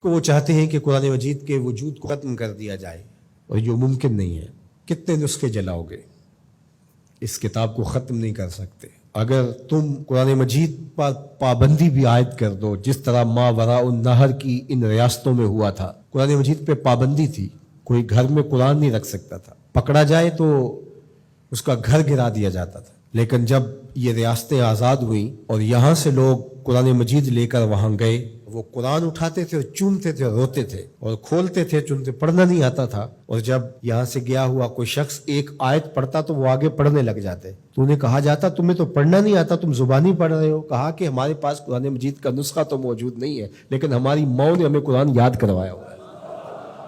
کو وہ چاہتے ہیں کہ قرآن مجید کے وجود کو ختم کر دیا جائے، اور جو ممکن نہیں ہے۔ کتنے نسخے جلاؤ گے، اس کتاب کو ختم نہیں کر سکتے۔ اگر تم قرآن مجید پر پابندی بھی عائد کر دو، جس طرح ما وراء النہر کی ان ریاستوں میں ہوا تھا، قرآن مجید پہ پابندی تھی، کوئی گھر میں قرآن نہیں رکھ سکتا تھا، پکڑا جائے تو اس کا گھر گرا دیا جاتا تھا۔ لیکن جب یہ ریاستیں آزاد ہوئیں اور یہاں سے لوگ قرآن مجید لے کر وہاں گئے، وہ قرآن اٹھاتے تھے اور چومتے تھے اور روتے تھے اور کھولتے تھے، چنتے پڑھنا نہیں آتا تھا، اور جب یہاں سے گیا ہوا کوئی شخص ایک آیت پڑھتا تو وہ آگے پڑھنے لگ جاتے، تو انہیں کہا جاتا تمہیں تو پڑھنا نہیں آتا، تم زبانی پڑھ رہے ہو۔ کہا کہ ہمارے پاس قرآن مجید کا نسخہ تو موجود نہیں ہے، لیکن ہماری ماں نے ہمیں قرآن یاد کروایا ہوا ہے۔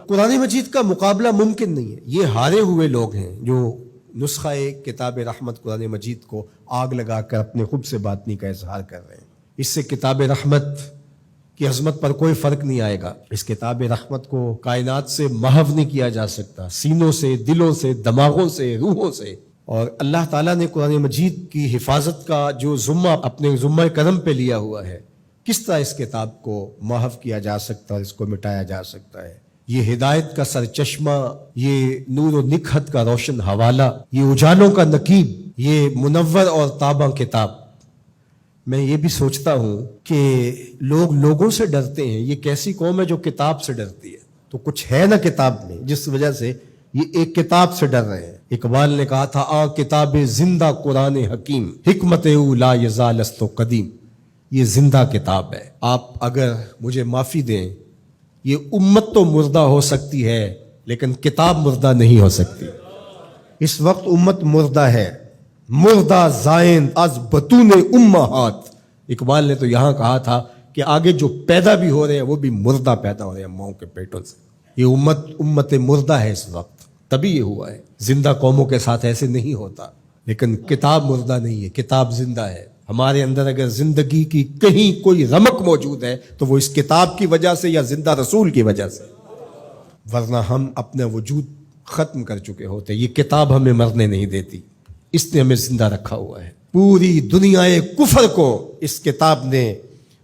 قرآن مجید کا مقابلہ ممکن نہیں ہے۔ یہ ہارے ہوئے لوگ ہیں جو نسخہ کتاب رحمت قرآن مجید کو آگ لگا کر اپنے خود سے باطنی کا اظہار کر رہے ہیں۔ اس سے کتاب رحمت کی عظمت پر کوئی فرق نہیں آئے گا۔ اس کتاب رحمت کو کائنات سے محو نہیں کیا جا سکتا، سینوں سے، دلوں سے، دماغوں سے، روحوں سے۔ اور اللہ تعالیٰ نے قرآن مجید کی حفاظت کا جو ذمہ اپنے ذمہ کرم پہ لیا ہوا ہے، کس طرح اس کتاب کو محو کیا جا سکتا ہے، اس کو مٹایا جا سکتا ہے۔ یہ ہدایت کا سرچشمہ، یہ نور و نکہت کا روشن حوالہ، یہ اجالوں کا نقیب، یہ منور اور تابع کتاب۔ میں یہ بھی سوچتا ہوں کہ لوگ لوگوں سے ڈرتے ہیں، یہ کیسی قوم ہے جو کتاب سے ڈرتی ہے؟ تو کچھ ہے نا کتاب میں، جس وجہ سے یہ ایک کتاب سے ڈر رہے ہیں۔ اقبال نے کہا تھا کتاب زندہ قرآن حکیم، حکمت او لا یزال است قدیم۔ یہ زندہ کتاب ہے۔ آپ اگر مجھے معافی دیں، یہ امت تو مردہ ہو سکتی ہے لیکن کتاب مردہ نہیں ہو سکتی۔ اس وقت امت مردہ ہے، مردہ زائن از بطون امہات۔ اقبال نے تو یہاں کہا تھا کہ آگے جو پیدا بھی ہو رہے ہیں وہ بھی مردہ پیدا ہو رہے ہیں ماؤں کے پیٹوں سے۔ یہ امت مردہ ہے اس وقت، تبھی یہ ہوا ہے۔ زندہ قوموں کے ساتھ ایسے نہیں ہوتا، لیکن کتاب مردہ نہیں ہے، کتاب زندہ ہے۔ ہمارے اندر اگر زندگی کی کہیں کوئی رمق موجود ہے تو وہ اس کتاب کی وجہ سے یا زندہ رسول کی وجہ سے، ورنہ ہم اپنا وجود ختم کر چکے ہوتے۔ یہ کتاب ہمیں مرنے نہیں دیتی، اس نے ہمیں زندہ رکھا ہوا ہے۔ پوری دنیا کفر کو اس کتاب نے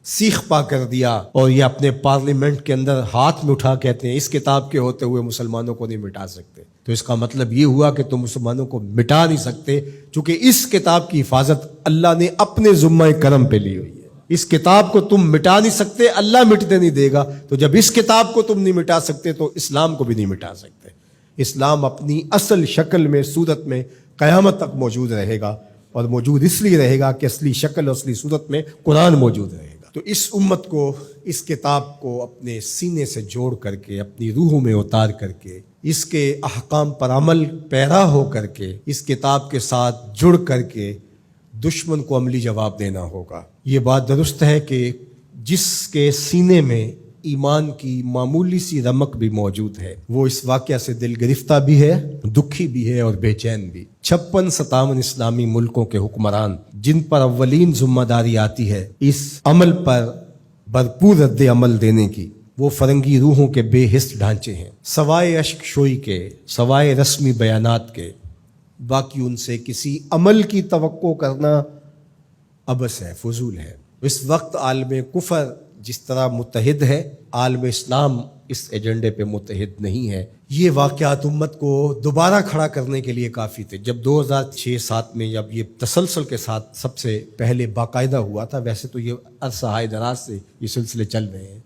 سیخ پا کر دیا، اور یہ اپنے پارلیمنٹ کے اندر ہاتھ میں اٹھا کہتے ہیں اس کتاب کے ہوتے ہوئے مسلمانوں کو نہیں مٹا سکتے۔ تو اس کا مطلب یہ ہوا کہ تم مسلمانوں کو مٹا نہیں سکتے، چونکہ اس کتاب کی حفاظت اللہ نے اپنے ذمہ کرم پہ لی ہوئی ہے۔ اس کتاب کو تم مٹا نہیں سکتے، اللہ مٹنے نہیں دے گا۔ تو جب اس کتاب کو تم نہیں مٹا سکتے تو اسلام کو بھی نہیں مٹا سکتے۔ اسلام اپنی اصل شکل میں، صورت میں قیامت تک موجود رہے گا، اور موجود اس لیے رہے گا کہ اصلی شکل اور اصلی صورت میں قرآن موجود رہے گا۔ تو اس امت کو، اس کتاب کو اپنے سینے سے جوڑ کر کے، اپنی روحوں میں اتار کر کے، اس کے احکام پر عمل پیرا ہو کر کے، اس کتاب کے ساتھ جڑ کر کے دشمن کو عملی جواب دینا ہوگا۔ یہ بات درست ہے کہ جس کے سینے میں ایمان کی معمولی سی رمق بھی موجود ہے، وہ اس واقعہ سے دل گرفتہ بھی ہے، دکھی بھی ہے اور بے چین بھی۔ 56-57 اسلامی ملکوں کے حکمران جن پر اولین ذمہ داری آتی ہے اس عمل پر بھرپور رد عمل دینے کی، وہ فرنگی روحوں کے بے حس ڈھانچے ہیں، سوائے اشک شوئی کے، سوائے رسمی بیانات کے، باقی ان سے کسی عمل کی توقع کرنا عبث ہے، فضول ہے۔ اس وقت عالم کفر جس طرح متحد ہے، عالم اسلام اس ایجنڈے پہ متحد نہیں ہے۔ یہ واقعات امت کو دوبارہ کھڑا کرنے کے لیے کافی تھے۔ جب 2006-07 میں جب یہ تسلسل کے ساتھ سب سے پہلے باقاعدہ ہوا تھا، ویسے تو یہ عرصہ ہائے دراز سے یہ سلسلے چل رہے ہیں،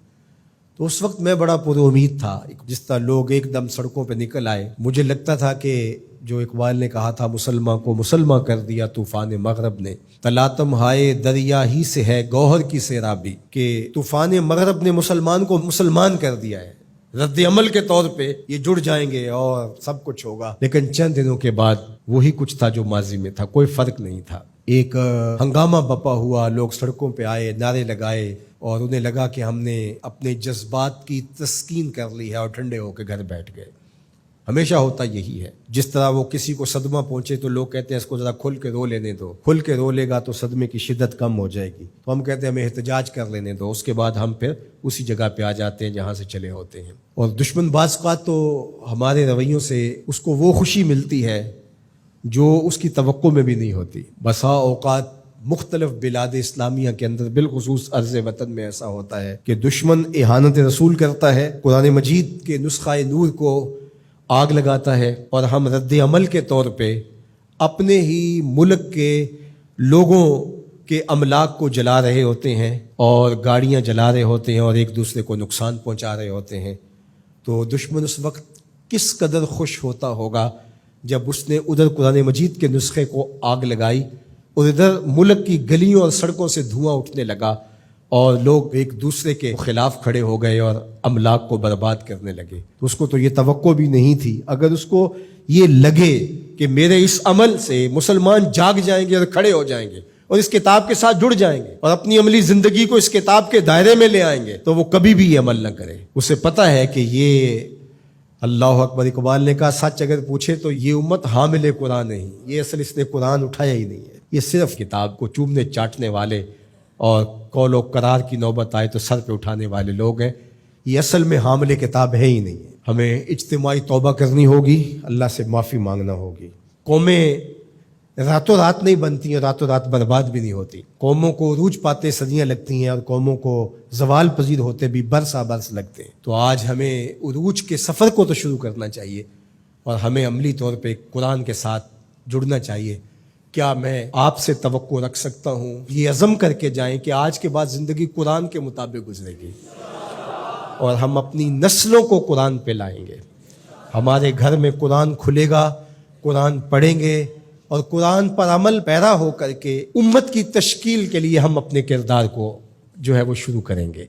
تو اس وقت میں بڑا پر امید تھا۔ جس طرح لوگ ایک دم سڑکوں پہ نکل آئے، مجھے لگتا تھا کہ جو اقبال نے کہا تھا مسلمان کو مسلمان کر دیا طوفان مغرب نے، تلاتم ہائے دریا ہی سے ہے گوہر کی سیرابی، کہ طوفان مغرب نے مسلمان کو مسلمان کر دیا ہے۔ رد عمل کے طور پہ یہ جڑ جائیں گے اور سب کچھ ہوگا، لیکن چند دنوں کے بعد وہی کچھ تھا جو ماضی میں تھا، کوئی فرق نہیں تھا۔ ایک ہنگامہ بپا ہوا، لوگ سڑکوں پہ آئے، نعرے لگائے، اور انہیں لگا کہ ہم نے اپنے جذبات کی تسکین کر لی ہے اور ٹھنڈے ہو کے گھر بیٹھ گئے۔ ہمیشہ ہوتا یہی ہے، جس طرح وہ کسی کو صدمہ پہنچے تو لوگ کہتے ہیں اس کو ذرا کھل کے رو لینے دو، کھل کے رو لے گا تو صدمے کی شدت کم ہو جائے گی، تو ہم کہتے ہیں ہمیں احتجاج کر لینے دو، اس کے بعد ہم پھر اسی جگہ پہ آ جاتے ہیں جہاں سے چلے ہوتے ہیں۔ اور دشمن بعض اوقات تو ہمارے رویوں سے اس کو وہ خوشی ملتی ہے جو اس کی توقع میں بھی نہیں ہوتی۔ بسا اوقات مختلف بلاد اسلامیہ کے اندر بالخصوص ارض وطن میں ایسا ہوتا ہے کہ دشمن اہانت رسول کرتا ہے، قرآن مجید کے نسخہ نور کو آگ لگاتا ہے، اور ہم رد عمل کے طور پہ اپنے ہی ملک کے لوگوں کے املاک کو جلا رہے ہوتے ہیں اور گاڑیاں جلا رہے ہوتے ہیں اور ایک دوسرے کو نقصان پہنچا رہے ہوتے ہیں۔ تو دشمن اس وقت کس قدر خوش ہوتا ہوگا جب اس نے ادھر قرآن مجید کے نسخے کو آگ لگائی اور ادھر ملک کی گلیوں اور سڑکوں سے دھواں اٹھنے لگا اور لوگ ایک دوسرے کے خلاف کھڑے ہو گئے اور املاک کو برباد کرنے لگے۔ تو اس کو تو یہ توقع بھی نہیں تھی۔ اگر اس کو یہ لگے کہ میرے اس عمل سے مسلمان جاگ جائیں گے اور کھڑے ہو جائیں گے اور اس کتاب کے ساتھ جڑ جائیں گے اور اپنی عملی زندگی کو اس کتاب کے دائرے میں لے آئیں گے، تو وہ کبھی بھی یہ عمل نہ کرے۔ اسے پتہ ہے کہ یہ اللہ اکبر، اقبال نے کہا سچ اگر پوچھے تو یہ امت حامل قرآن نہیں، یہ اصل اس نے قرآن اٹھایا ہی نہیں ہے، یہ صرف کتاب کو چومنے چاٹنے والے اور قول و قرار کی نوبت آئے تو سر پہ اٹھانے والے لوگ ہیں، یہ اصل میں حامل کتاب ہے ہی نہیں ہے۔ ہمیں اجتماعی توبہ کرنی ہوگی، اللہ سے معافی مانگنا ہوگی۔ قومیں راتوں رات نہیں بنتی ہیں، راتوں رات برباد بھی نہیں ہوتی۔ قوموں کو عروج پاتے صدیاں لگتی ہیں اور قوموں کو زوال پذیر ہوتے بھی برسا برس لگتے ہیں۔ تو آج ہمیں عروج کے سفر کو تو شروع کرنا چاہیے اور ہمیں عملی طور پہ قرآن کے ساتھ جڑنا چاہیے۔ کیا میں آپ سے توقع رکھ سکتا ہوں یہ عزم کر کے جائیں کہ آج کے بعد زندگی قرآن کے مطابق گزرے گی اور ہم اپنی نسلوں کو قرآن پہ لائیں گے، ہمارے گھر میں قرآن کھلے گا، قرآن پڑھیں گے اور قرآن پر عمل پیرا ہو کر کے امت کی تشکیل کے لیے ہم اپنے کردار کو جو ہے وہ شروع کریں گے۔